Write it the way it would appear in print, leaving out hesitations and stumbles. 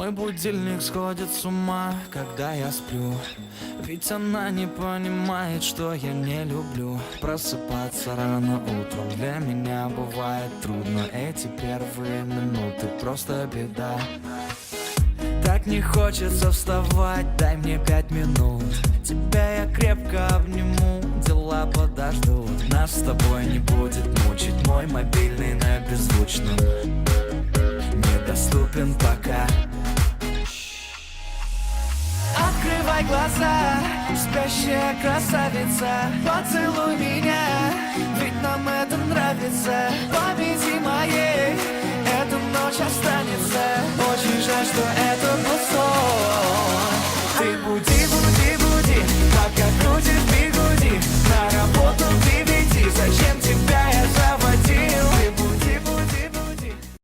Мой будильник сходит с ума, когда я сплю. Ведь она не понимает, что я не люблю просыпаться рано утром. Для меня бывает трудно. Эти первые минуты просто беда. Так не хочется вставать, дай мне 5 минут. Тебя я крепко обниму, дела подождут. Нас с тобой не будет мучить мой мобильный на беззвучном. Недоступен пока. Открывай глаза, спящая красавица. Поцелуй меня, ведь нам это нравится. Победи моей, эта ночь останется. Очень жаль, что это был сон. Ты буди, буди, буди, пока крутит меня.